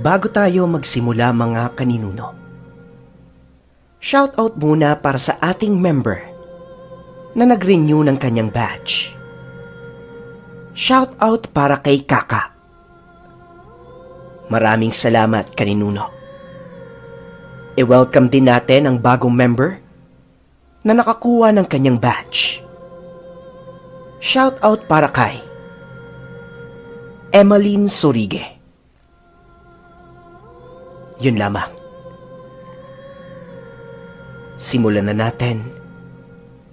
Bago tayo magsimula mga kaninuno, shoutout muna para sa ating member na nag-renew ng kanyang badge. Shoutout para kay Kaka. Maraming salamat kaninuno. I-welcome din natin ang bagong member na nakakuha ng kanyang badge. Shoutout para kay Emmeline Sorige. Yun lamang. Simulan na natin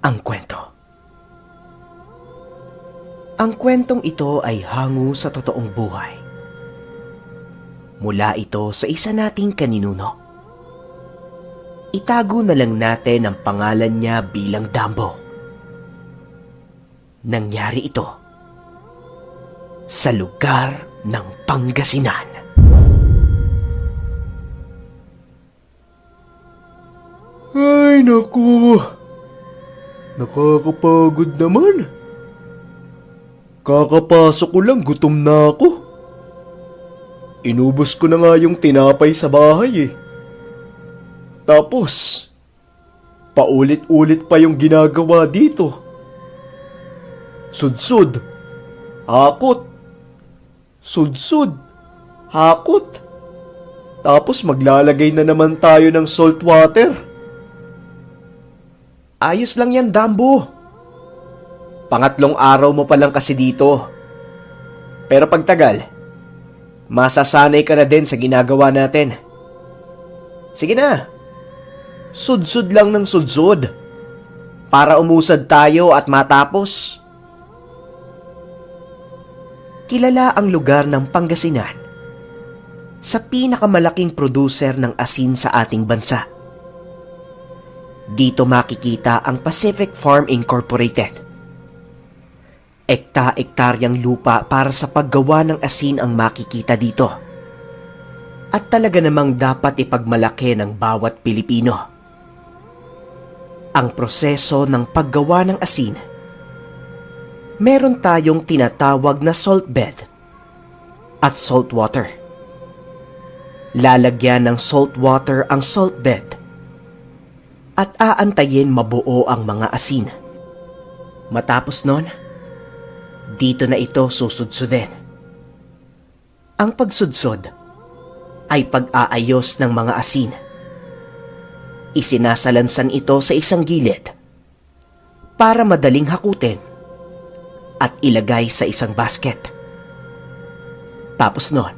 ang kwento. Ang kwentong ito ay hango sa totoong buhay. Mula ito sa isa nating kaninuno. Itago na lang natin ang pangalan niya bilang Dambo. Nangyari ito sa lugar ng Pangasinan. Ay, naku. Nakakapagod naman. Kakapasok ko lang, gutom na ako. Inubos ko na nga yung tinapay sa bahay eh. Tapos, paulit-ulit pa yung ginagawa dito. Sudsud, hakot. Sudsud, hakot. Tapos maglalagay na naman tayo ng salt water. Ayos lang yan, Dambo. Pangatlong araw mo pa lang kasi dito. Pero pagtagal, masasanay ka na din sa ginagawa natin. Sige na, sudsud lang ng sudsud para umusad tayo at matapos. Kilala ang lugar ng Pangasinan sa pinakamalaking producer ng asin sa ating bansa. Dito makikita ang Pacific Farm Incorporated. Ekta-ektaryang lupa para sa paggawa ng asin ang makikita dito. At talaga namang dapat ipagmalaki ng bawat Pilipino. Ang proseso ng paggawa ng asin. Meron tayong tinatawag na salt bed at salt water. Lalagyan ng salt water ang salt bed at aantayin mabuo ang mga asin. Matapos nun, dito na ito susudsudin. Ang pagsudsod ay pag-aayos ng mga asin. Isinasalansan ito sa isang gilid para madaling hakutin at ilagay sa isang basket. Tapos nun,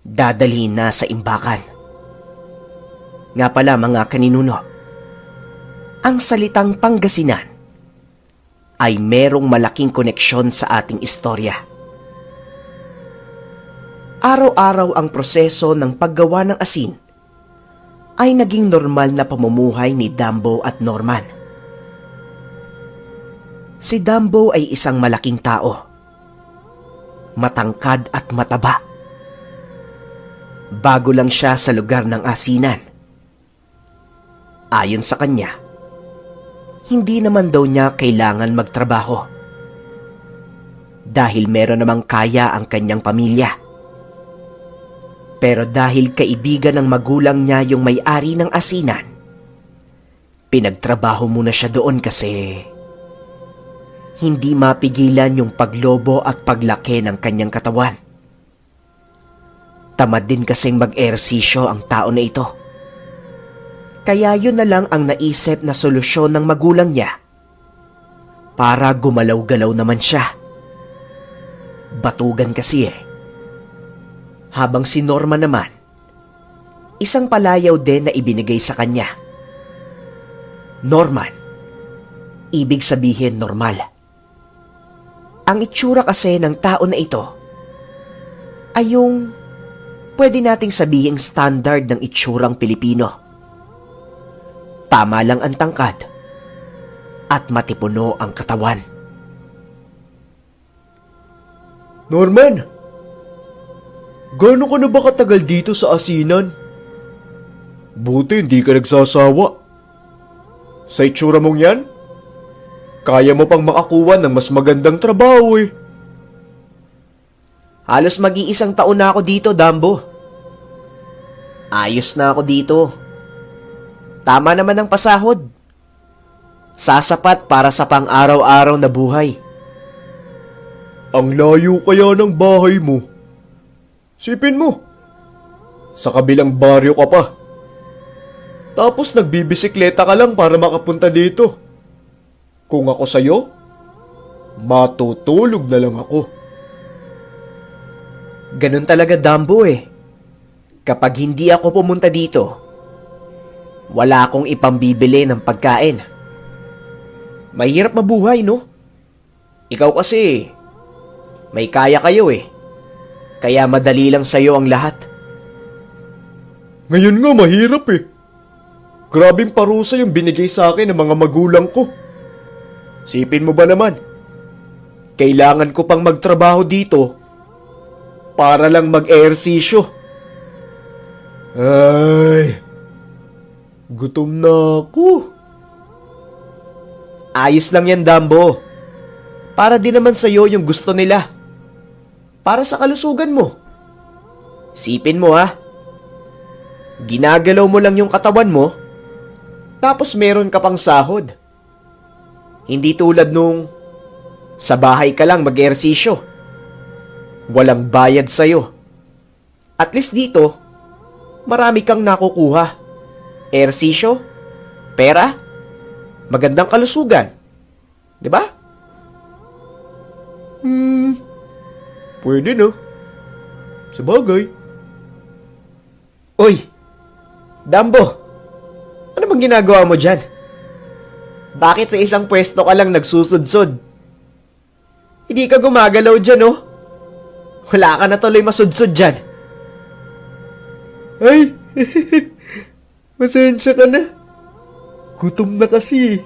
dadalhin na sa imbakan. Nga pala mga kaninuno, ang salitang Pangasinan ay merong malaking koneksyon sa ating istorya. Araw-araw ang proseso ng paggawa ng asin ay naging normal na pamumuhay ni Dambo at Norman. Si Dambo ay isang malaking tao, matangkad at mataba. Bago lang siya sa lugar ng asinan. Ayon sa kanya, hindi naman daw niya kailangan magtrabaho dahil meron namang kaya ang kanyang pamilya. Pero dahil kaibigan ng magulang niya yung may-ari ng asinan, pinagtrabaho muna siya doon kasi hindi mapigilan yung paglobo at paglaki ng kanyang katawan. Tamad din kasing mag-ehersisyo ang tao na ito. Kaya yun na lang ang naisip na solusyon ng magulang niya para gumalaw-galaw naman siya. Batugan kasi eh. Habang si Norma naman, isang palayaw din na ibinigay sa kanya. Norman, ibig sabihin normal. Ang itsura kasi ng tao na ito ay yung pwede nating sabihing standard ng itsurang Pilipino. Tama lang ang tangkad at matipuno ang katawan. Norman, gaano ka na ba katagal dito sa asinan? Buti hindi ka nagsasawa. Sa itsura mong yan, kaya mo pang makakuha ng mas magandang trabaho eh. Halos mag-iisang taon na ako dito, Dambo. Ayos na ako dito. Tama naman ang pasahod. Sasapat para sa pang-araw-araw na buhay. Ang layo kaya ng bahay mo. Sipin mo, sa kabilang baryo ka pa. Tapos nagbibisikleta ka lang para makapunta dito. Kung ako sa'yo, matutulog na lang ako. Ganun talaga, Dumbo eh. Kapag hindi ako pumunta dito, wala akong ipambibili ng pagkain. Mahirap mabuhay, no? Ikaw kasi, may kaya kayo eh. Kaya madali lang sa'yo ang lahat. Ngayon nga mahirap eh. Grabing parusa yung binigay sa akin ng mga magulang ko. Sipin mo ba naman? Kailangan ko pang magtrabaho dito para lang mag-ehersisyo. Ay, gutom na ako. Ayos lang yan, Dumbo. Para din naman sa'yo yung gusto nila. Para sa kalusugan mo. Sipin mo ha. Ginagalaw mo lang yung katawan mo, tapos meron ka pang sahod. Hindi tulad nung sa bahay ka lang mag-ehersisyo. Walang bayad sa'yo. At least dito, marami kang nakukuha. Ehersisyo, pera, magandang kalusugan. Diba? Pwede no. Sabagay. Uy, Dumbo, ano bang ginagawa mo dyan? Bakit sa isang pwesto ka lang nagsusudsod? Hindi ka gumagalaw dyan, oh. Wala ka na tuloy masudsod dyan. Ay, pasensya ka na. Gutom na kasi.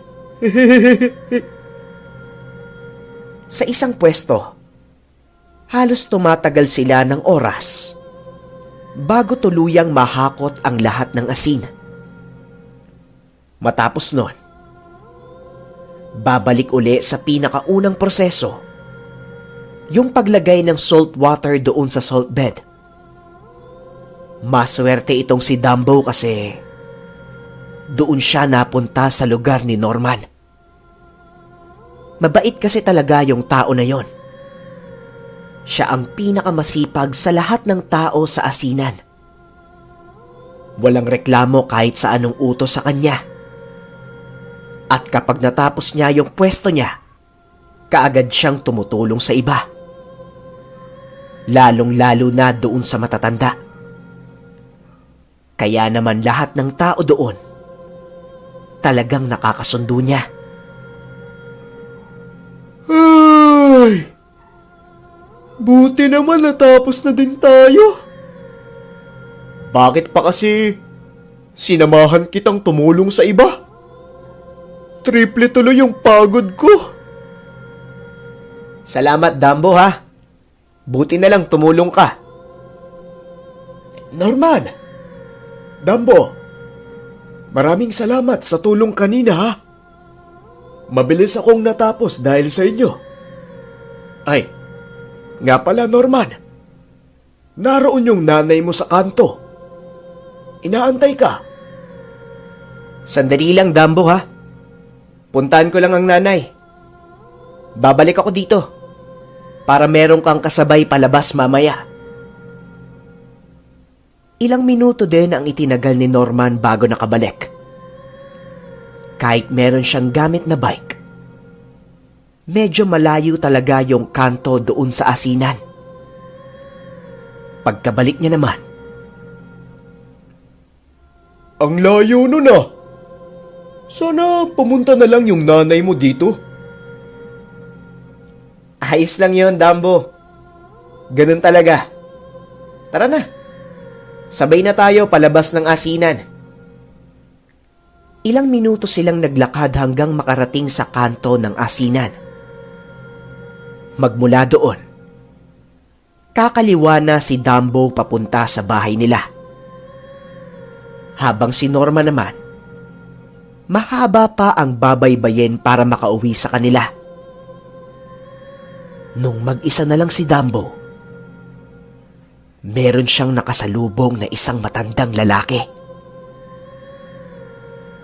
Sa isang pwesto, halos tumatagal sila ng oras bago tuluyang mahakot ang lahat ng asin. Matapos nun, babalik uli sa pinakaunang proseso, yung paglagay ng salt water doon sa salt bed. Maswerte itong si Dumbo kasi doon siya napunta sa lugar ni Norman. Mabait kasi talaga yung tao na yon. Siya ang pinakamasipag sa lahat ng tao sa asinan. Walang reklamo kahit sa anong utos sa kanya. At kapag natapos niya yung pwesto niya, kaagad siyang tumutulong sa iba. Lalong-lalo na doon sa matatanda. Kaya naman lahat ng tao doon, talagang nakakasundo niya. Ay, buti naman natapos na din tayo. Bakit pa kasi sinamahan kitang tumulong sa iba? Triple tuloy yung pagod ko. Salamat, Dumbo, ha? Buti na lang tumulong ka. Norman, Dumbo, maraming salamat sa tulong kanina ha. Mabilis akong natapos dahil sa inyo. Ay, nga pala Norman, naroon yung nanay mo sa kanto. Inaantay ka. Sandali lang, Dumbo, ha? Puntahan ko lang ang nanay. Babalik ako dito para meron kang kasabay palabas mamaya. Ilang minuto din ang itinagal ni Norman bago nakabalik. Kahit meron siyang gamit na bike, medyo malayo talaga yung kanto doon sa asinan. Pagkabalik niya naman, ang layo nun ah. Sana pumunta na lang yung nanay mo dito. ayos lang yon, Dumbo. Ganun talaga. Tara na. Sabay na tayo palabas ng asinan. Ilang minuto silang naglakad hanggang makarating sa kanto ng asinan. Magmula doon, kakaliwa na si Dumbo papunta sa bahay nila. Habang si Norma naman, mahaba pa ang babaybayin para makauwi sa kanila. Nung mag-isa na lang si Dumbo, meron siyang nakasalubong na isang matandang lalaki.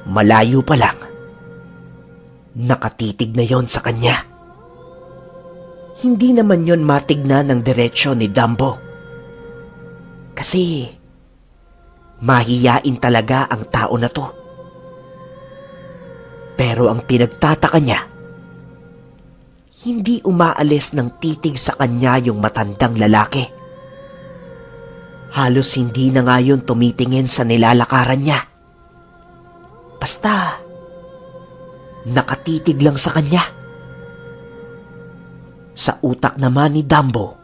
Malayo pa lang, nakatitig na yon sa kanya. Hindi naman yon matignan ng diretsyo ni Dumbo. Kasi mahiyain talaga ang tao na to. Pero ang pinagtataka niya, hindi umaalis ng titig sa kanya yung matandang lalaki. Halos hindi na nga yun tumitingin sa nilalakaran niya. Basta, nakatitig lang sa kanya. Sa utak naman ni Dumbo,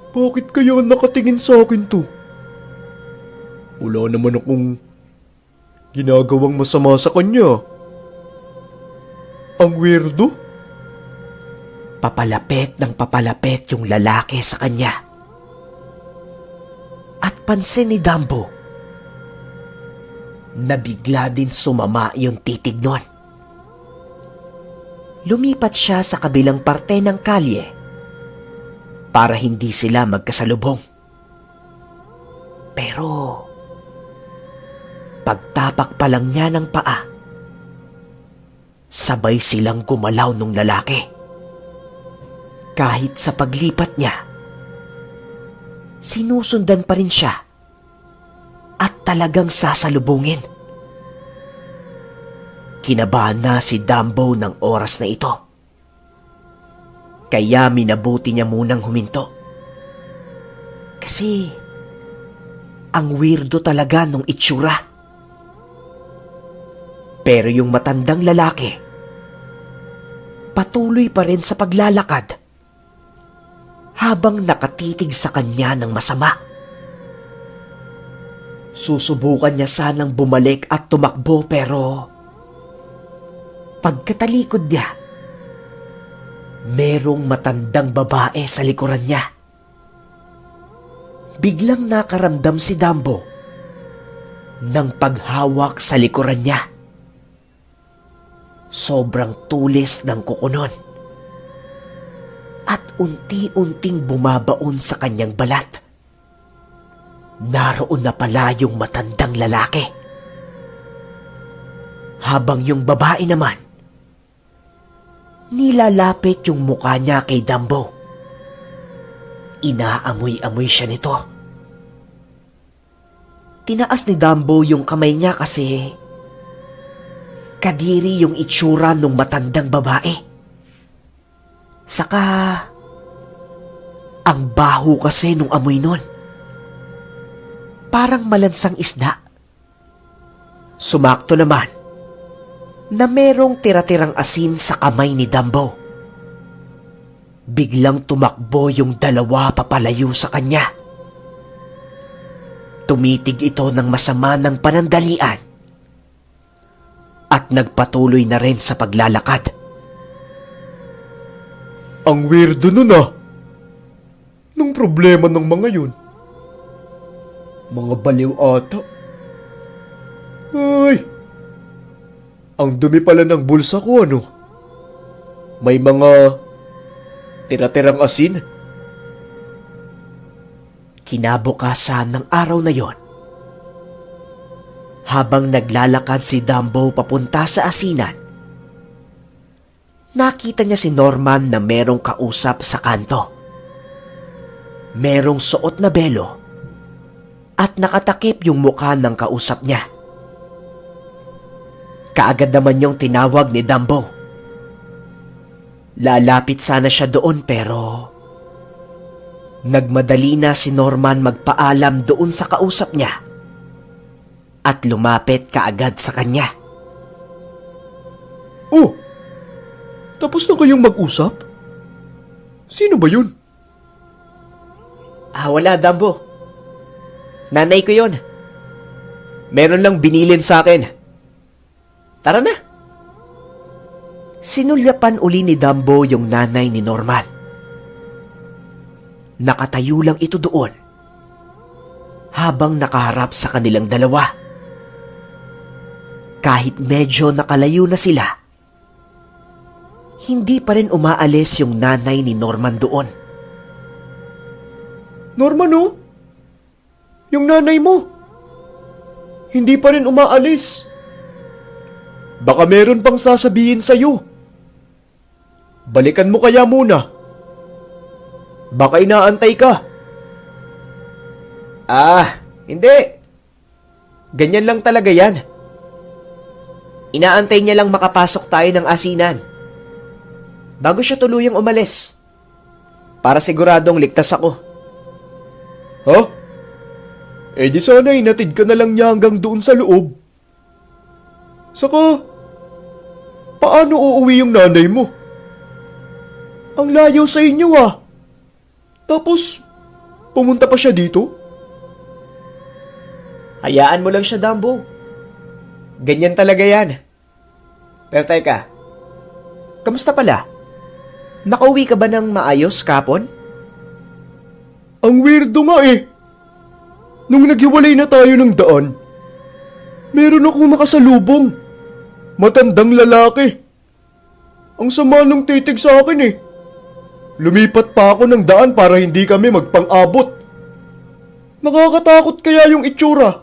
Bakit kaya nakatingin sa akin to? Wala naman akong ginagawang masama sa kanya. Ang weirdo. papalapit ng papalapit yung lalaki sa kanya. At pansin ni Dumbo, nabigla din sumama yung titig nun. Lumipat siya sa kabilang parte ng kalye para hindi sila magkasalubong. Pero pagtapak pa lang niya ng paa, sabay silang gumalaw nung lalaki. Kahit sa paglipat niya, sinusundan pa rin siya at talagang sasalubungin. Kinabahan na si Dumbo ng oras na ito. Kaya minabuti niya munang huminto. Kasi ang weirdo talaga nung itsura. Pero yung matandang lalaki, patuloy pa rin sa paglalakad habang nakatitig sa kanya ng masama. Susubukan niya sanang bumalik at tumakbo pero pagkatalikod niya, merong matandang babae sa likuran niya. Biglang nakaramdam si Dumbo ng paghawak sa likuran niya. Sobrang tulis ng kuko nun at unti-unting bumabaon sa kanyang balat. Naroon na pala yung matandang lalaki. Habang yung babae naman, nilalapit yung mukha niya kay Dumbo. Inaamoy-amoy siya nito. Tinaas ni Dumbo yung kamay niya kasi kadiri yung itsura ng matandang babae. Saka, ang baho kasi nung amoy nun. Parang malansang isda. Sumakto naman na merong tira-tirang asin sa kamay ni Dumbo. Biglang tumakbo yung dalawa papalayo sa kanya. Tumitig ito ng masama ng panandalian at nagpatuloy na rin sa paglalakad. Ang weirdo nun ah. Nung problema ng mga yun. Mga baliw ata. Ay! Ang dumi pala ng bulsa ko ano. May mga tira-tirang asin. Kinabukasan ng araw na yon, habang naglalakad si Dumbo papunta sa asinan, nakita niya si Norman na merong kausap sa kanto. Merong suot na belo at nakatakip yung mukha ng kausap niya. Kaagad naman yung tinawag ni Dumbo. Lalapit sana siya doon pero nagmadali na si Norman magpaalam doon sa kausap niya at lumapit kaagad sa kanya. Oh! Tapos na kayong mag-usap? Sino ba yun? Wala, Dumbo. Nanay ko yon. Meron lang binilin sa akin. Tara na. Sinulyapan uli ni Dumbo yung nanay ni Norman. Nakatayo lang ito doon habang nakaharap sa kanilang dalawa. Kahit medyo nakalayo na sila, hindi pa rin umaalis yung nanay ni Norman doon. Norman, oh. Yung nanay mo. Hindi pa rin umaalis. Baka meron pang sasabihin sa'yo. Balikan mo kaya muna. Baka inaantay ka. Hindi. Ganyan lang talaga yan. Inaantay niya lang makapasok tayo ng asinan bago siya tuluyang umalis. Para siguradong ligtas ako. Ha? Eh di sana inatid ka na lang niya hanggang doon sa loob. Saka, paano uuwi yung nanay mo? Ang layo sa inyo ah. Tapos, pumunta pa siya dito? Hayaan mo lang siya, Dumbo. Ganyan talaga yan. Pero teka, kamusta pala? Nakauwi ka ba ng maayos kapon? Ang weirdo nga eh. Nung naghiwalay na tayo ng daan, meron akong nakasalubong. Matandang lalaki. Ang sama nung titig sa akin eh. Lumipat pa ako ng daan para hindi kami magpang-abot. Nakakatakot kaya yung itsura.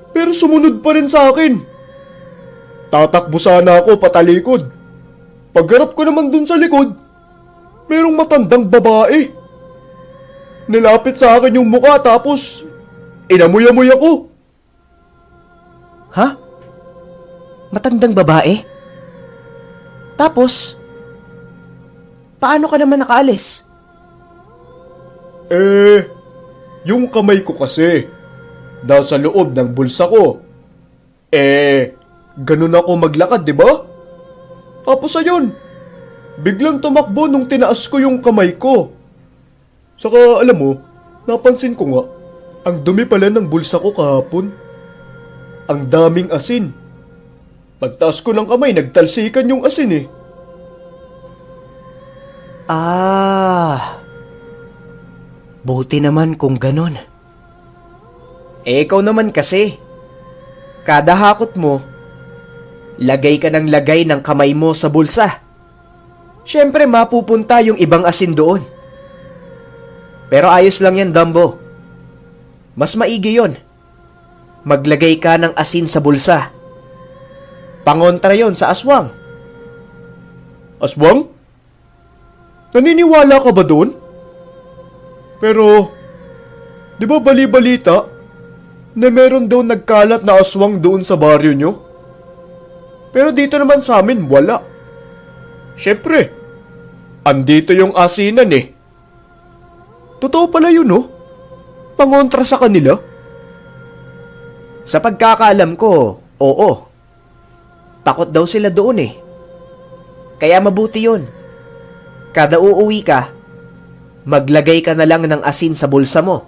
Pero sumunod pa rin sa akin. Tatakbo sana ako patalikod. Pagharap ko naman dun sa likod, merong matandang babae. Nilapit sa akin yung mukha tapos inamoy-amoy ako. Ha? Matandang babae? Tapos, paano ka naman nakaalis? Yung kamay ko kasi, nasa loob ng bulsa ko. Ganun ako maglakad, di ba? Tapos ayun, biglang tumakbo nung tinaas ko yung kamay ko. Saka alam mo, napansin ko nga, ang dumi pala ng bulsa ko kahapon. Ang daming asin. Pagtaas ko ng kamay, nagtalsikan yung asin eh. Buti naman kung ganun. Ikaw naman kasi. Kada hakot mo, lagay ka ng lagay ng kamay mo sa bulsa. Siyempre mapupunta yung ibang asin doon. Pero ayos lang yan, Dumbo. Mas maigi yon. Maglagay ka ng asin sa bulsa. Pangontra yon sa aswang. Aswang? Naniniwala ka ba doon? Pero, di ba bali-balita na meron daw nagkalat na aswang doon sa baryo nyo? Pero dito naman sa amin, wala. Siyempre, andito yung asinan eh. Totoo pala yun, no? Pangontra sa kanila? Sa pagkakaalam ko, oo. Takot daw sila doon eh. Kaya mabuti yun. Kada uuwi ka, maglagay ka na lang ng asin sa bulsa mo.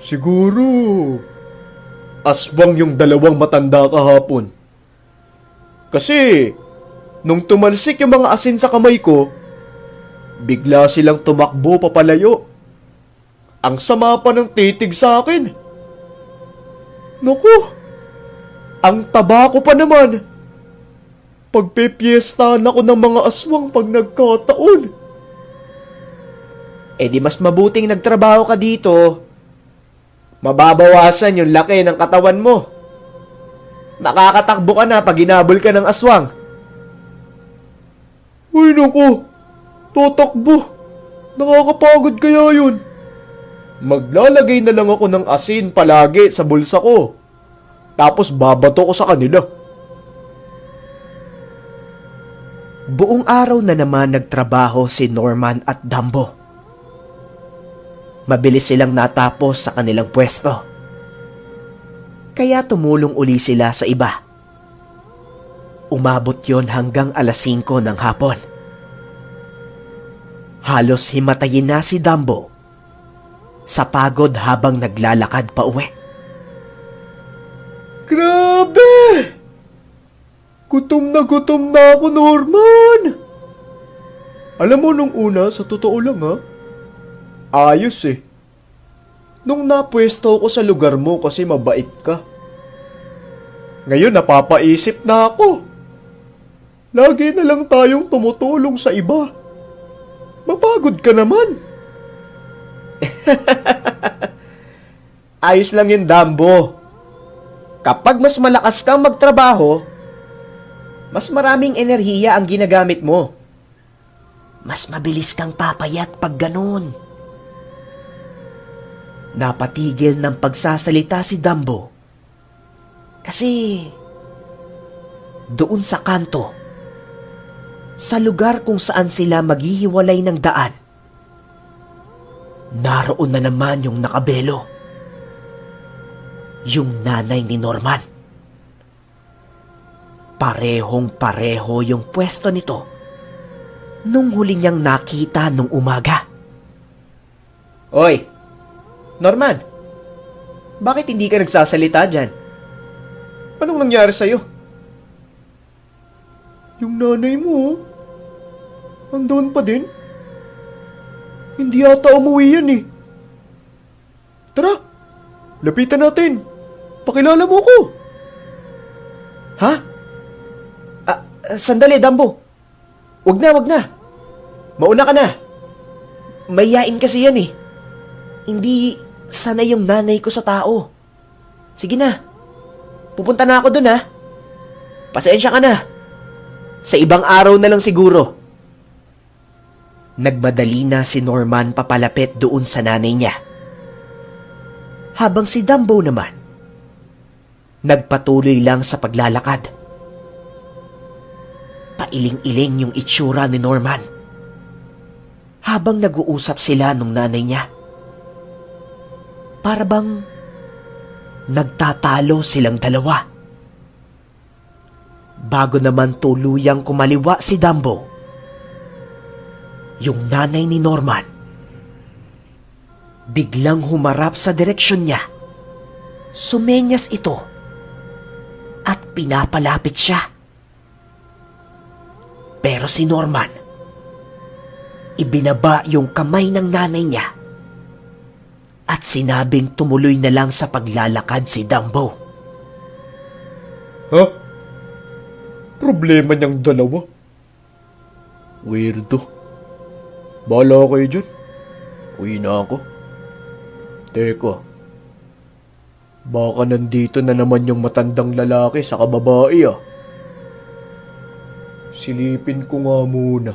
Siguro, aswang yung dalawang matanda kahapon. Kasi, nung tumalsik yung mga asin sa kamay ko, bigla silang tumakbo papalayo. Ang sama pa ng titig sa akin. Naku, ang taba ko pa naman. Pagpipiestahan ako ng mga aswang pag nagkataon. Di mas mabuting nagtrabaho ka dito. Mababawasan yung laki ng katawan mo. Nakakatakbo ka na pag ginabol ka ng aswang. Uy naku, tatakbo. Nakakapagod kaya yun. Maglalagay na lang ako ng asin palagi sa bulsa ko. Tapos babato ko sa kanila. Buong araw na naman nagtrabaho si Norman at Dumbo. Mabilis silang natapos sa kanilang pwesto. Kaya tumulong uli sila sa iba. Umabot yon hanggang 5:00 ng hapon. Halos himatayin na si Dumbo sa pagod habang naglalakad pa uwi. Grabe! Gutom na ako, Norman! Alam mo nung una, sa totoo lang ha, ayos eh. Nung napwesto ko sa lugar mo kasi mabait ka. Ngayon napapaisip na ako. Lagi na lang tayong tumutulong sa iba. Mapagod ka naman. Ayos lang yun, Dambo. Kapag mas malakas kang magtrabaho, mas maraming enerhiya ang ginagamit mo. Mas mabilis kang papayat pag ganun. Napatigil ng pagsasalita si Dambo. Kasi doon sa kanto, sa lugar kung saan sila maghihiwalay ng daan, naroon na naman yung nakabelo. Yung nanay ni Norman. Parehong-pareho yung pwesto nito nung huli niyang nakita nung umaga. Oy, Norman, bakit hindi ka nagsasalita dyan? Anong nangyari sa'yo? Yung nanay mo, andun pa din. Hindi yata umuwi yan eh. Tara, lapitan natin. Pakilala mo ko. Ha? Sandali, Dambo. Wag na. Mauna ka na. Mayayain kasi yan eh. Hindi sanay yung nanay ko sa tao. Sige na. Pupunta na ako dun ha. Pasensya ka na. Sa ibang araw na lang siguro. Nagmadali na si Norman papalapit doon sa nanay niya. Habang si Dambo naman, nagpatuloy lang sa paglalakad. Pailing-iling yung itsura ni Norman habang nag-uusap sila nung nanay niya. Para bang nagtatalo silang dalawa. Bago naman tuluyang kumaliwa si Dambo, yung nanay ni Norman biglang humarap sa direksyon niya. Sumenyas ito at pinapalapit siya. Pero si Norman, ibinaba yung kamay ng nanay niya at sinabing tumuloy na lang sa paglalakad si Dambo. Ha? Problema niyang dalawa? Weirdo. Bahala kayo dyan. Uwi na ako. Teka. Baka nandito na naman yung matandang lalaki sa kababae ah. Silipin ko nga muna.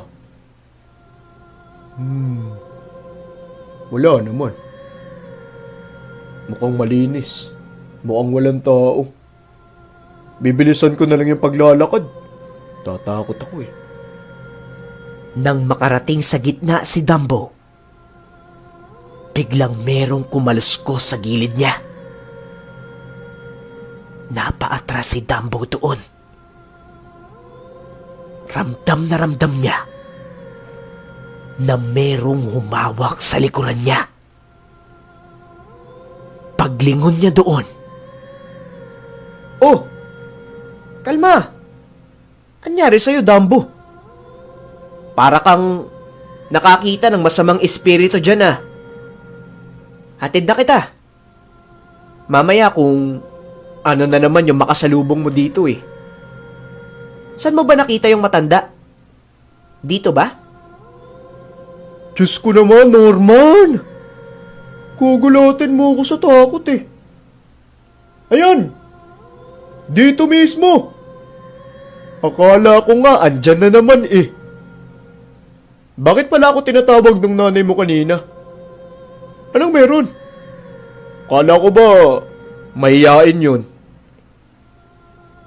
Wala naman. Mukhang malinis. Mukhang walang tao. Bibilisan ko na lang yung paglalakad. Tatakot ako eh. Nang makarating sa gitna si Dambo, biglang merong kumaluskos sa gilid niya. Napaatras si Dambo doon. Ramdam na ramdam niya na merong humawak sa likuran niya. Paglingon niya doon. Oh! Kalma! Anyari sa'yo, Dambo? Para kang nakakita ng masamang espiritu dyan ah. Hatid na kita. Mamaya kung ano na naman yung makasalubong mo dito eh. Saan mo ba nakita yung matanda? Dito ba? Diyos ko naman, Norman! Gugulatin mo ako sa takot eh. Ayan! Dito mismo! Akala ko nga andyan na naman eh. Bakit pala ako tinatawag ng nanay mo kanina? Anong meron? Kala ko ba mahihain yun?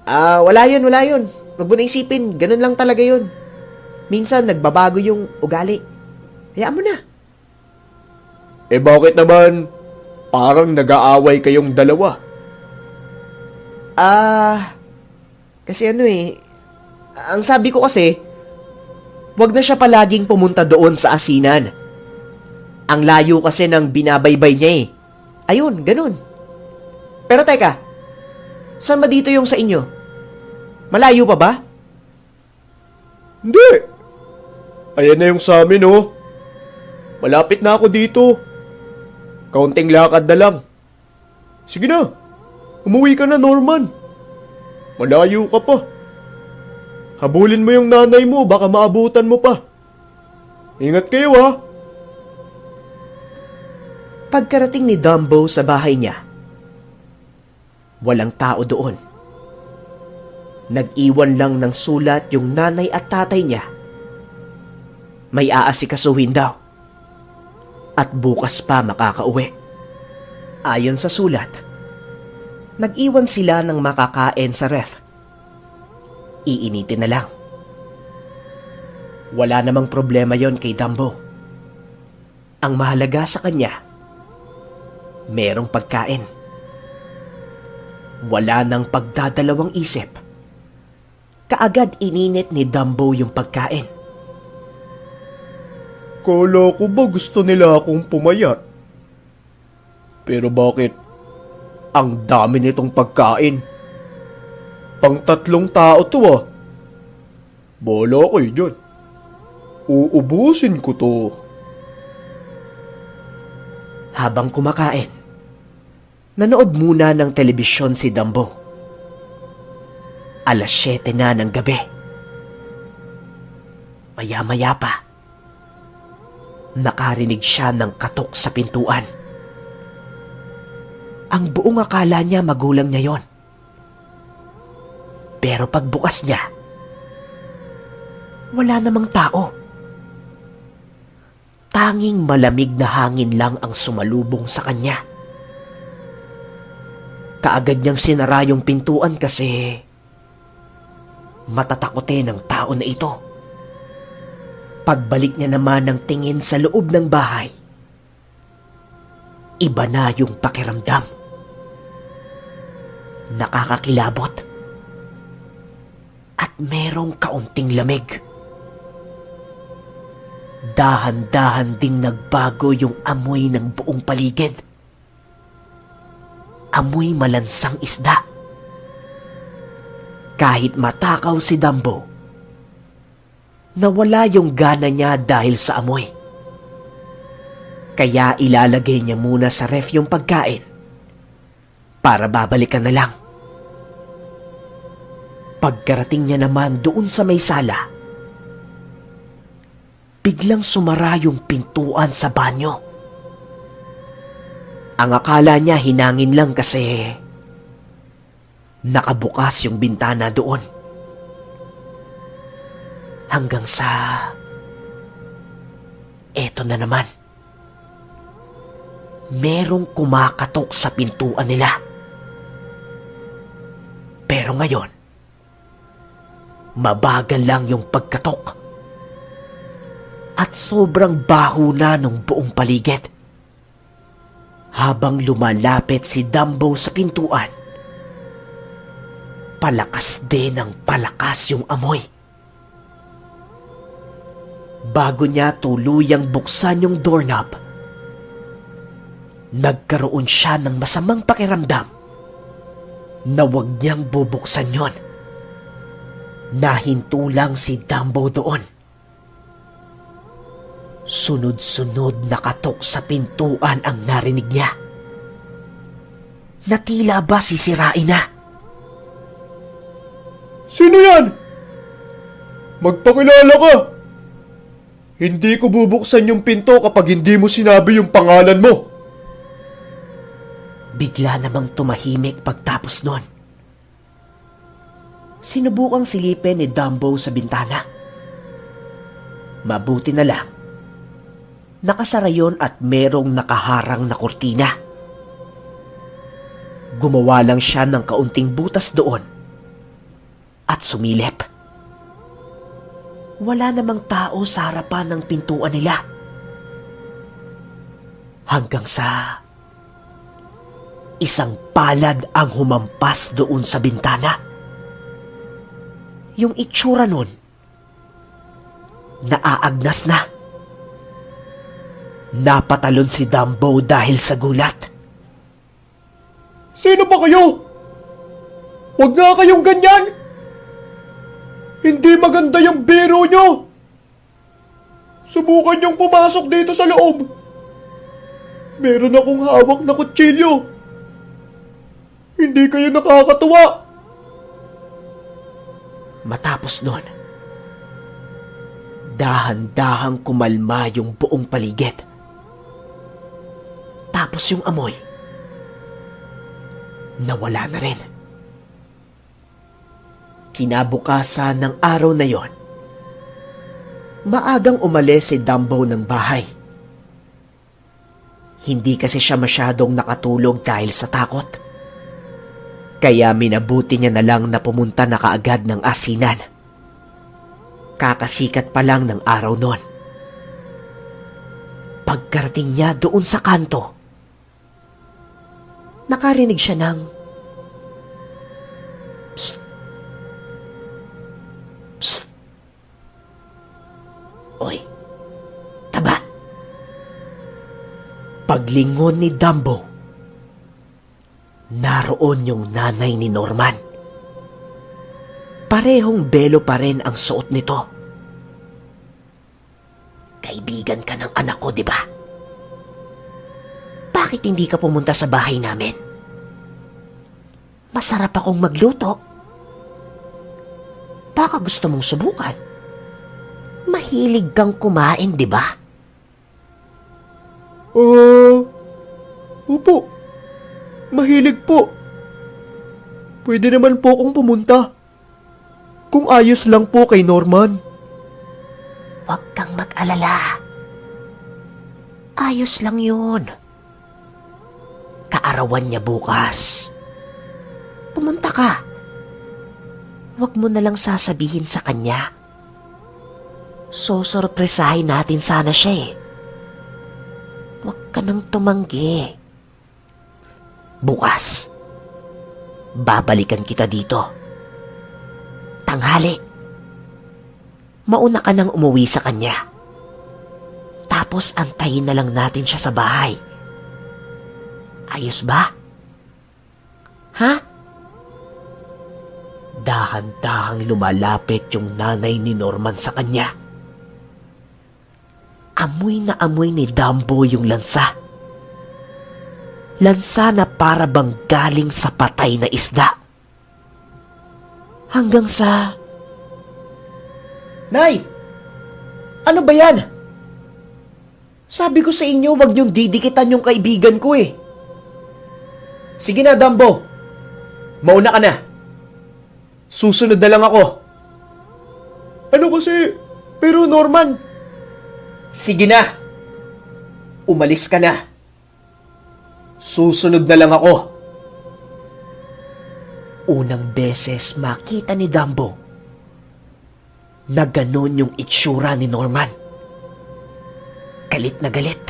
Wala yun. Huwag mo na isipin, ganun lang talaga yun. Minsan nagbabago yung ugali. Hayaan mo na. Eh bakit naman parang nag-aaway kayong dalawa? Kasi ang sabi ko kasi, wag na siya palaging pumunta doon sa asinan. Ang layo kasi ng binabaybay niya eh. Ayun, ganun. Pero teka, saan ba dito yung sa inyo? Malayo pa ba? Hindi. Ayan na yung sa amin oh. Malapit na ako dito. Kaunting lakad na lang. Sige na. Umuwi ka na, Norman. Malayo ka pa. Habulin mo yung nanay mo, baka maabutan mo pa. Ingat kayo ha. Pagkarating ni Dumbo sa bahay niya, walang tao doon. Nag-iwan lang ng sulat yung nanay at tatay niya. May aasikasuhin daw. At bukas pa makakauwi. Ayon sa sulat, nag-iwan sila ng makakain sa ref. Iinitin na lang. Wala namang problema yon kay Dumbo. Ang mahalaga sa kanya, merong pagkain. Wala nang pagdadalawang isip. Kaagad ininit ni Dumbo yung pagkain. Kala ko ba gusto nila akong pumayat? Pero bakit ang dami nitong pagkain? Pang 3 tao to ah. Bola kayo dyan. Uubusin ko to. Habang kumakain, nanood muna ng telebisyon si Dumbo. 7:00 na ng gabi. Maya-maya pa, nakarinig siya ng katok sa pintuan. Ang buong akala niya magulang niya yon. Pero pagbukas niya, wala namang tao. Tanging malamig na hangin lang ang sumalubong sa kanya. Kaagad niyang sinara yung pintuan kasi matatakotin ang tao na ito. Pagbalik niya naman ng tingin sa loob ng bahay, iba na yung pakiramdam. Nakakakilabot at merong kaunting lamig. Dahan-dahan ding nagbago yung amoy ng buong paligid. Amoy malansang isda. Kahit matakaw si Dumbo, nawala yung gana niya dahil sa amoy. Kaya ilalagay niya muna sa ref yung pagkain para babalikan na lang. Pagkarating niya naman doon sa may sala, biglang sumara yung pintuan sa banyo. Ang akala niya hinangin lang kasi nakabukas yung bintana doon. Hanggang sa eto na naman. Merong kumakatok sa pintuan nila. Pero ngayon, mabagal lang yung pagkatok. At sobrang baho na ng buong paligid. Habang lumalapit si Dumbo sa pintuan, palakas din ng palakas yung amoy. Bago niya tuluyang buksan yung doorknob, nagkaroon siya ng masamang pakiramdam na wag niyang bubuksan yon. Nahinto lang si Dumbo doon. Sunod-sunod na katok sa pintuan ang narinig niya. Na tila ba sisirain na. Sino yan? Magpakilala ka. Hindi ko bubuksan yung pinto kapag hindi mo sinabi yung pangalan mo. Bigla namang tumahimik pagtapos nun. Sinubukang silipin ni Dumbo sa bintana. Mabuti na lang, nakasara yon at merong nakaharang na kurtina. Gumawa lang siya ng kaunting butas doon at sumilip. Wala namang tao sa harapan ng pintuan nila. Hanggang sa isang palad ang humampas doon sa bintana. Yung itsura nun, naaagnas na. Napatalon si Dumbo dahil sa gulat. Sino ba kayo? Huwag nga kayong ganyan! Hindi maganda yung biro nyo! Subukan niyong pumasok dito sa loob! Meron akong hawak na kutsilyo! Hindi kayo nakakatuwa! Matapos nun, dahan-dahang kumalma yung buong paligid. Tapos yung amoy, nawala na rin. Kinabukasan ng araw na yon, maagang umalis si Dumbo ng bahay. Hindi kasi siya masyadong nakatulog dahil sa takot. Kaya minabuti niya na lang na pumunta na kaagad ng asinan. Kakasikat pa lang ng araw nun. Pagkarating niya doon sa kanto, nakarinig siya ng psst, psst. Oy, taba. Paglingon ni Dumbo, naroon yung nanay ni Norman. Parehong belo pa rin ang suot nito. Kaibigan ka ng anak ko, di ba? Bakit hindi ka pumunta sa bahay namin? Masarap akong magluto. Baka gusto mong subukan. Mahilig kang kumain, di ba? Opo. Mahilig po. Pwede naman po akong pumunta. Kung ayos lang po kay Norman. Huwag kang mag-alala. Ayos lang yun. Kaarawan niya bukas. Pumunta ka. Huwag mo na lang sasabihin sa kanya. Sosorpresahin natin sana siya eh. Huwag ka nang tumanggi. Bukas, babalikan kita dito. Tanghali. Mauna ka nang umuwi sa kanya. Tapos antayin na lang natin siya sa bahay. Ayos ba? Ha? Dahan-dahang lumalapit yung nanay ni Norman sa kanya. Amoy na amoy ni Dumbo yung lansa. Lansa na para bang galing sa patay na isda. Hanggang sa... Nay! Ano ba yan? Sabi ko sa inyo, wag niyong didikitan yung kaibigan ko eh. Sige na, Dumbo. Mauna ka na. Susunod na lang ako. Ano kasi? Pero Norman... Sige na. Umalis ka na. Susunod na lang ako. Unang beses makita ni Dumbo na ganon yung itsura ni Norman. Galit na galit.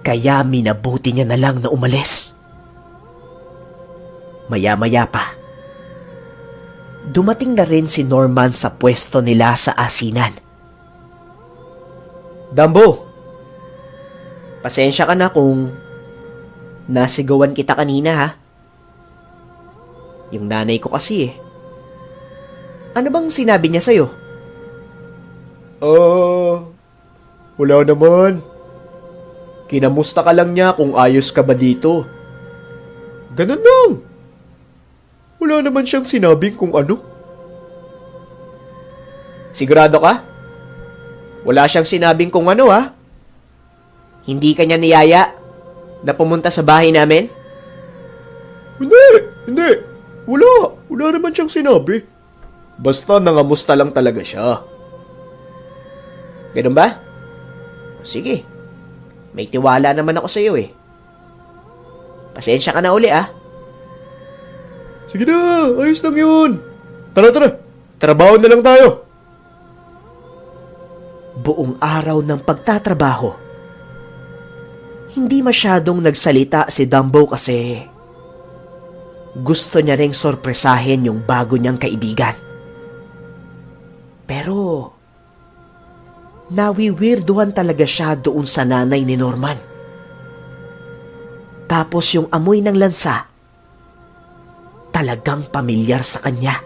Kaya minabuti niya na lang na umalis. Maya-maya pa, dumating na rin si Norman sa pwesto nila sa asinan. Dumbo, pasensya ka na kung nasigawan kita kanina ha. Yung nanay ko kasi eh. Ano bang sinabi niya sa'yo? Wala naman. Kinamusta ka lang niya kung ayos ka ba dito. Ganun lang. Wala naman siyang sinabing kung ano. Sigurado ka? Wala siyang sinabing kung ano ha? Hindi ka niya niyaya na pumunta sa bahay namin? Hindi. Wala naman siyang sinabi. Basta nangamusta lang talaga siya. Ganun ba? Sige. May tiwala naman ako sa iyo eh. Pasensya ka na uli ah. Sige na, ayos lang yun. Tara. Trabaho na lang tayo. Buong araw ng pagtatrabaho, hindi masyadong nagsalita si Dumbo kasi gusto niya ring sorpresahin yung bago niyang kaibigan. Pero nawiwirduhan talaga siya doon sa nanay ni Norman. Tapos yung amoy ng lansa, talagang pamilyar sa kanya.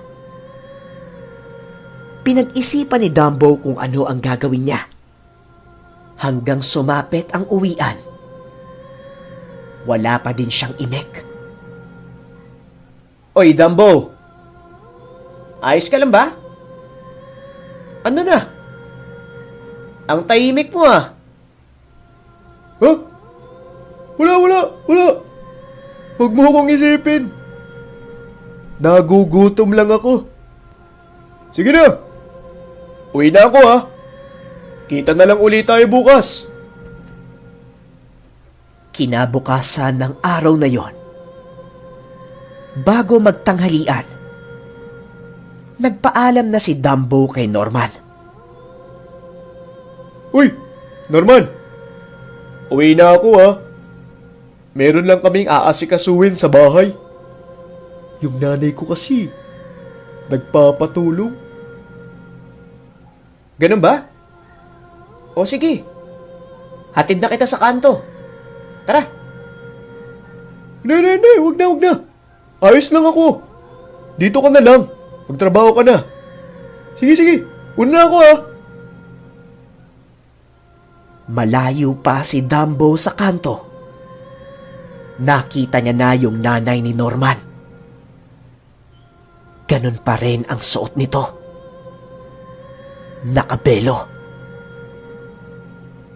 Pinag-isipan ni Dumbo kung ano ang gagawin niya. Hanggang sumapit ang uwian, wala pa din siyang imek. Oy, Dumbo! Ayos ka lang ba? Ano na? Ang tahimik mo ah. Huh? Wala. Huwag mo akong isipin. Nagugutom lang ako. Sige na. Uwi na ako ha. Kita na lang ulit tayo bukas. Kinabukasan ng araw na yon, bago magtanghalian, nagpaalam na si Dumbo kay Norman. Uy, Norman. Uwi na ako ha. Meron lang kaming aasikasuhin sa bahay. Yung nanay ko kasi, nagpapatulong. Ganun ba? O sige, hatid na kita sa kanto. Tara. Hindi, wag na. Ayos lang ako. Dito ka na lang. Magtrabaho ka na. Sige. Una na ako ha. Malayo pa si Dumbo sa kanto. Nakita niya na yung nanay ni Norman. Ganun pa rin ang suot nito. Nakabelo.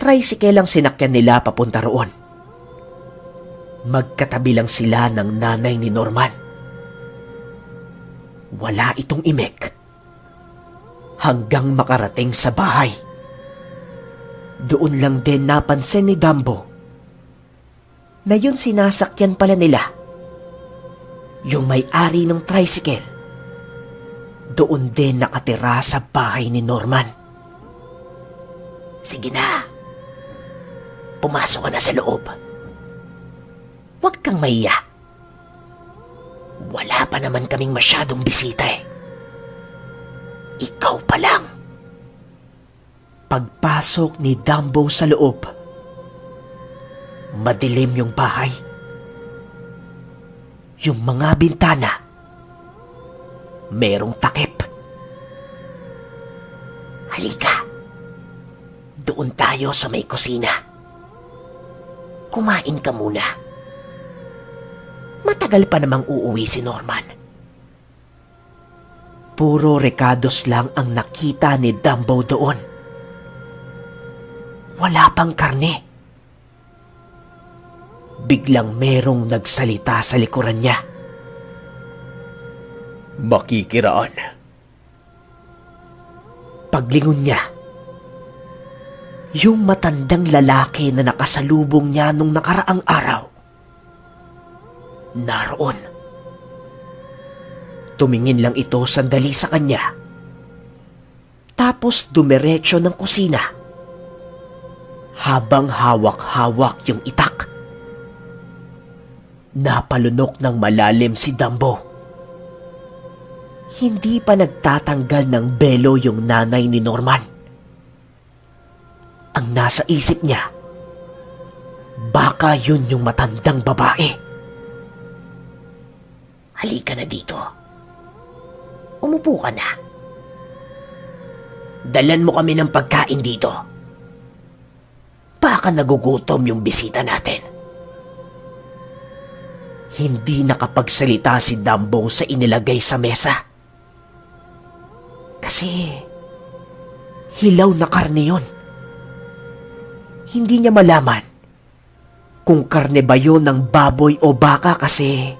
Tricycle ang sinakyan nila papunta roon. Magkatabi lang sila ng nanay ni Norman. Wala itong imek hanggang makarating sa bahay. Doon lang din napansin ni Dumbo na yun sinasakyan pala nila, yung may-ari ng tricycle, doon din nakatira sa bahay ni Norman. Sige na, pumasok ka na sa loob. Huwag kang mahiya. Wala pa naman kaming masyadong bisita eh. Ikaw pa lang. Pagpasok ni Dumbo sa loob, madilim yung bahay. Yung mga bintana, merong takip. Halika, doon tayo sa may kusina. Kumain ka muna. Matagal pa namang uuwi si Norman. Puro recados lang ang nakita ni Dumbo doon. Wala pang karne. Biglang merong nagsalita sa likuran niya. Makikiraan. Paglingon niya, yung matandang lalaki na nakasalubong niya nung nakaraang araw, naroon. Tumingin lang ito sandali sa kanya, tapos dumiretso ng kusina habang hawak-hawak yung itak. Napalunok ng malalim si Dumbo. Hindi pa nagtatanggal ng belo yung nanay ni Norman. Ang nasa isip niya, baka yun yung matandang babae. Halika na dito. Umupo ka na. Dalan mo kami ng pagkain dito. Baka nagugutom yung bisita natin. Hindi nakapagsalita si Dumbo sa inilagay sa mesa. Kasi hilaw na karne yun. Hindi niya malaman kung karne ba yun ng baboy o baka kasi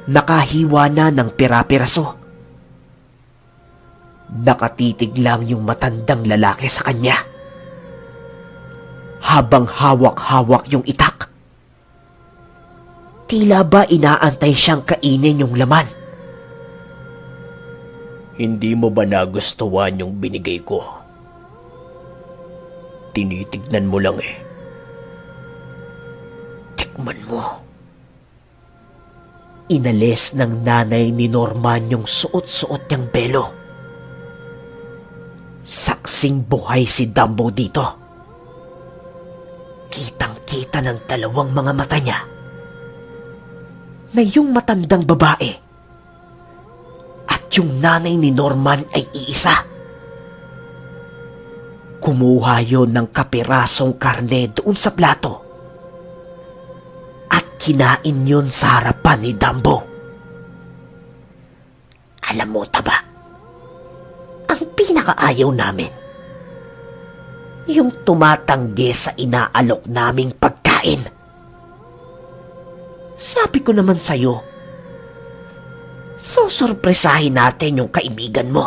nakahiwa na ng pira-piraso. Nakatitig lang yung matandang lalaki sa kanya habang hawak-hawak yung itak. Tila ba inaantay siyang kainin yung laman? Hindi mo ba nagustuhan yung binigay ko? Tinitignan mo lang eh. Tikman mo. Inalis ng nanay ni Norman yung suot-suot niyang belo. Saksing buhay si Dumbo dito. Kitang-kita ng dalawang mga mata niya na yung matandang babae at yung nanay ni Norman ay iisa. Kumuha yon ng kapirasong karne doon sa plato at kinain yon sa harapan ni Dumbo. Alam mo, Taba, ang pinakaayaw namin, yung tumatanggi sa inaalok naming pagkain. pagkain. Sabi ko naman sa'yo, susurpresahin natin yung kaibigan mo.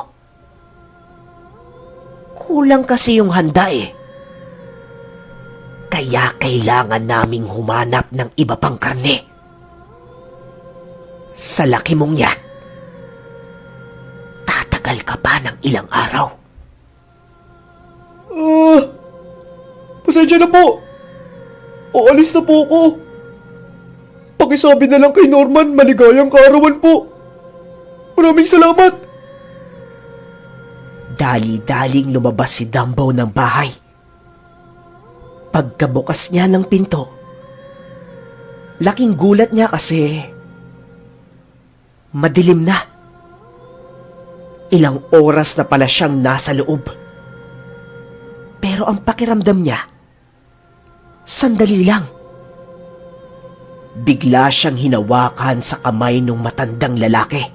Kulang kasi yung handa eh. Kaya kailangan naming humanap ng iba pang karne. Sa laki mong yan, tatagal ka pa ng ilang araw. Pasensya na po. Aalis na po ako. Pakisabi na lang kay Norman, maligayang kaarawan po. Maraming salamat. Dali-daling lumabas si Dumbo ng bahay. Pagkabukas niya ng pinto, laking gulat niya kasi madilim na. Ilang oras na pala siyang nasa loob. Pero ang pakiramdam niya, sandali lang. Bigla siyang hinawakan sa kamay ng matandang lalaki.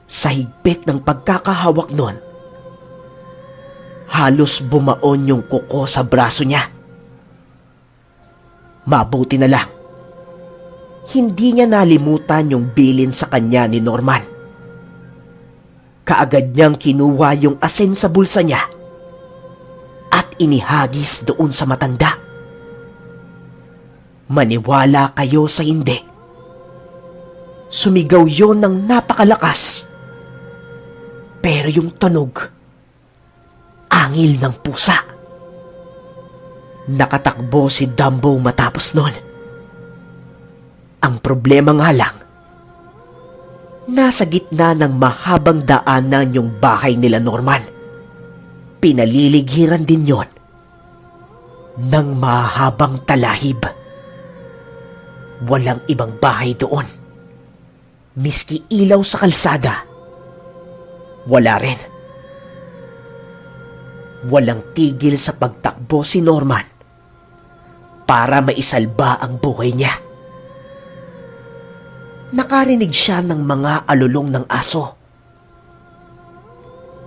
Sa higpit ng pagkakahawak nun, halos bumaon yung kuko sa braso niya. Mabuti na lang, hindi niya nalimutan yung bilin sa kanya ni Norman. Kaagad niyang kinuha yung asin sa bulsa niya at inihagis doon sa matanda. Maniwala kayo sa hindi, sumigaw yon ng napakalakas. Pero yung tunog, angil ng pusa. Nakatakbo si Dumbo matapos nun. Ang problema nga lang, nasa gitna ng mahabang daanan yung bahay nila Norman. Pinaliligiran din yon ng mahabang talahib. Walang ibang bahay doon. Miski ilaw sa kalsada, wala rin. Walang tigil sa pagtakbo si Norman para maisalba ang buhay niya. Nakarinig siya ng mga alulong ng aso.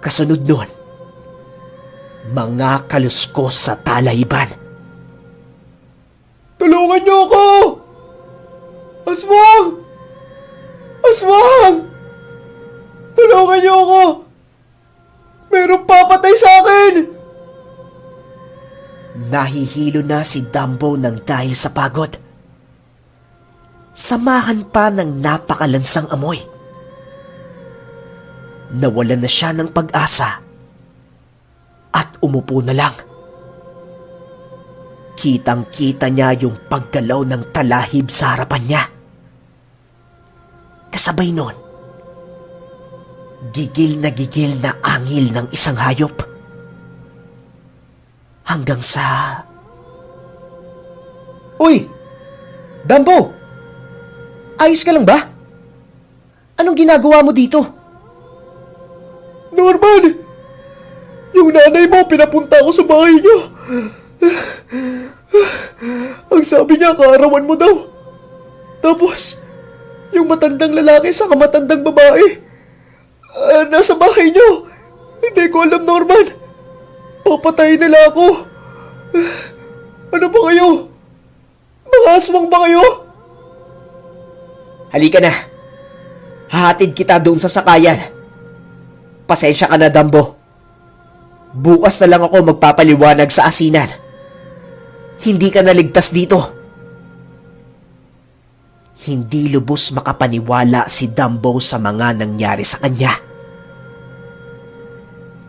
Kasunod nun, mga kaluskos sa talahiban. Tulungan niyo ako! Aswang! Aswang! Tulungan niyo ako! Merong papatay sa akin! Nahihilo na si Dumbo ng dahil sa pagod. Samahan pa ng napakalansang amoy. Nawalan na siya ng pag-asa at umupo na lang. Kitang-kita niya yung paggalaw ng talahib sa harapan niya. Kasabay nun, gigil na angil ng isang hayop. Hanggang sa... Uy! Dumbo! Ayos ka lang ba? Anong ginagawa mo dito? Norman! Yung nanay mo, pinapunta ko sa bahay niyo. Ang sabi niya, kaarawan mo daw. Tapos, yung matandang lalaki sa matandang babae, nasa bahay niyo. Hindi ko alam, Norman. Papatayin nila ako. Ano ba kayo? Mga aswang ba kayo? Halika na. Hahatid kita doon sa sakayan. Pasensya ka na, Dumbo. Bukas na lang ako magpapaliwanag sa asinan. Hindi ka naligtas dito. Hindi lubos makapaniwala si Dumbo sa mga nangyari sa kanya.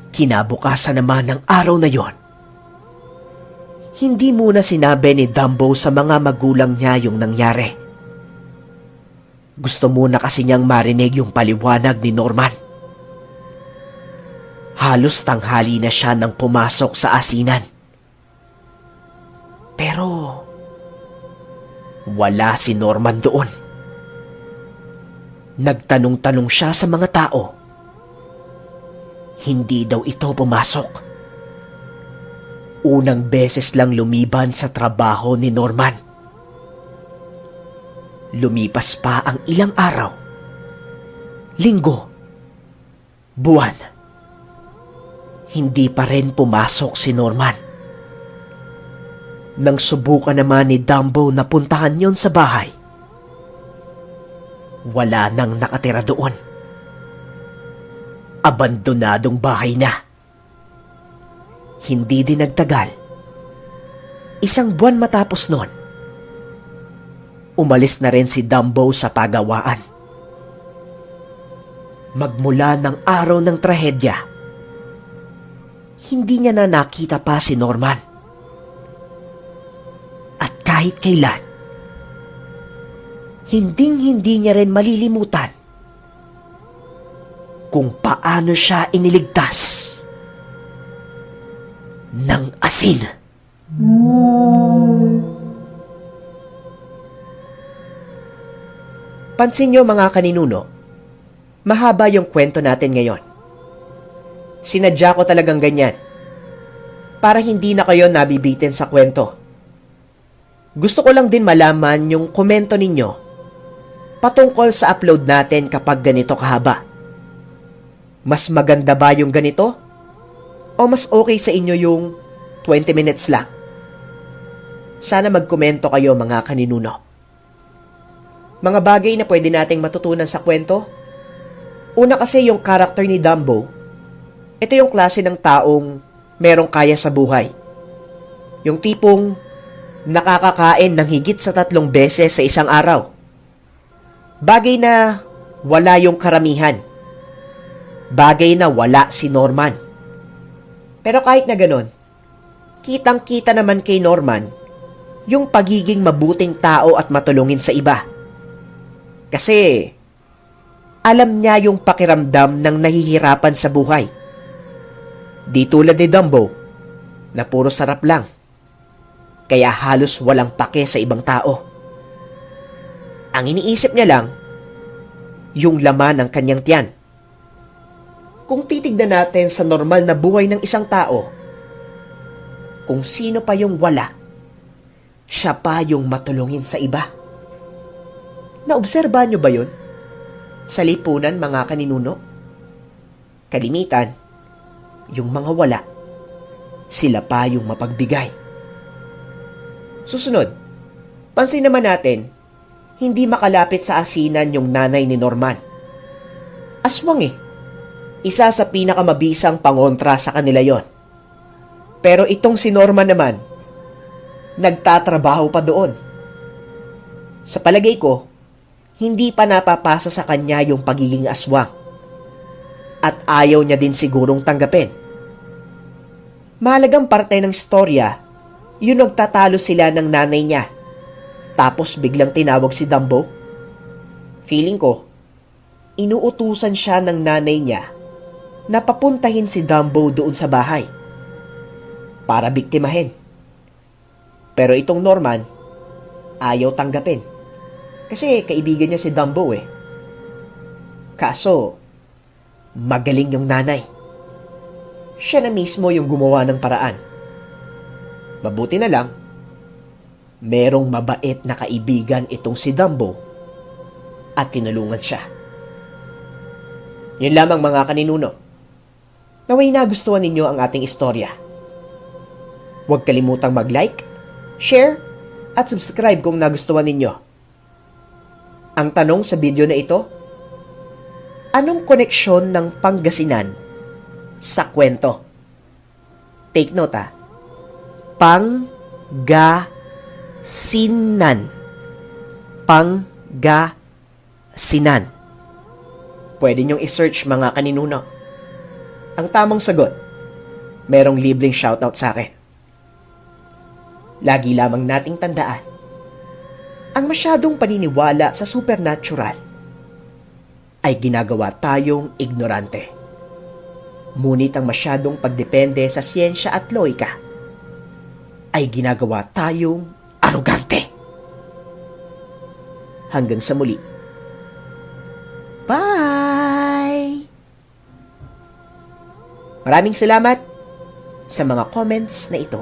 Kinabukasan naman ng araw na yon, hindi muna sinabi ni Dumbo sa mga magulang niya yung nangyari. Gusto muna kasi niyang marinig yung paliwanag ni Norman. Halos tanghali na siya nang pumasok sa asinan. Pero wala si Norman doon. Nagtanong-tanong siya sa mga tao. Hindi daw ito pumasok. Unang beses lang lumiban sa trabaho ni Norman. Lumipas pa ang ilang araw, linggo, buwan. Hindi pa rin pumasok si Norman. Nang subukan naman ni Dumbo na puntahan yon sa bahay, wala nang nakatira doon. Abandonadong bahay na. Hindi din nagtagal. 1 buwan matapos noon, umalis na rin si Dumbo sa pagawaan. Magmula ng araw ng trahedya, hindi niya na nakita pa si Norman. At kahit kailan, hinding-hindi niya rin malilimutan kung paano siya iniligtas ng asin. Pansin niyo mga kaninuno, mahaba yung kwento natin ngayon. Sinadya ko talagang ganyan, para hindi na kayo nabibitin sa kwento. Gusto ko lang din malaman yung komento ninyo patungkol sa upload natin kapag ganito kahaba. Mas maganda ba yung ganito? O mas okay sa inyo yung 20 minutes lang? Sana magkomento kayo mga kaninuno. Mga bagay na pwede nating matutunan sa kwento. Una kasi yung karakter ni Dumbo, ito yung klase ng taong merong kaya sa buhay. Yung tipong nakakakain ng higit sa 3 beses sa isang araw. Bagay na wala yung karamihan. Bagay na wala si Norman. Pero kahit na ganon, kitang-kita naman kay Norman yung pagiging mabuting tao at matulungin sa iba. Kasi alam niya yung pakiramdam ng nahihirapan sa buhay. Di tulad ni Dumbo na puro sarap lang, kaya halos walang pake sa ibang tao. Ang iniisip niya lang, yung laman ng kanyang tiyan. Kung titignan natin sa normal na buhay ng isang tao, kung sino pa yung wala, siya pa yung matulungin sa iba. Naobserbahan niyo ba yun? Sa lipunan, mga kaninuno? Kalimitan, yung mga wala, sila pa yung mapagbigay. Susunod, pansin naman natin, hindi makalapit sa asinan yung nanay ni Norman. Aswang eh. Isa sa pinakamabisang pangontra sa kanila yon. Pero itong si Norman naman, nagtatrabaho pa doon. Sa palagay ko, hindi pa napapasa sa kanya yung pagiging aswang. At ayaw niya din sigurong tanggapin. Mahalagang parte ng storya, yung nagtatalo sila ng nanay niya. Tapos biglang tinawag si Dumbo. Feeling ko, inuutusan siya ng nanay niya na papuntahin si Dumbo doon sa bahay para biktimahin. Pero itong Norman, ayaw tanggapin. Kasi kaibigan niya si Dumbo eh. Kaso, magaling yung nanay. Siya na mismo yung gumawa ng paraan. Mabuti na lang, merong mabait na kaibigan itong si Dumbo at tinulungan siya. Yun lamang mga kaninuno. Naway nagustuhan ninyo ang ating istorya. Huwag kalimutang mag-like, share, at subscribe kung nagustuhan ninyo. Ang tanong sa video na ito, anong koneksyon ng Pangasinan sa kwento? Take note ha. Pangasinan. Pangasinan. Pwede nyong i-search mga kaninuno. Ang tamang sagot, merong libreng shoutout sa akin. Lagi lamang nating tandaan, ang masyadong paniniwala sa supernatural ay ginagawa tayong ignorante. Ngunit ang masyadong pagdepende sa siyensya at loika ay ginagawa tayong arugante. Hanggang sa muli. Bye! Maraming salamat sa mga comments na ito.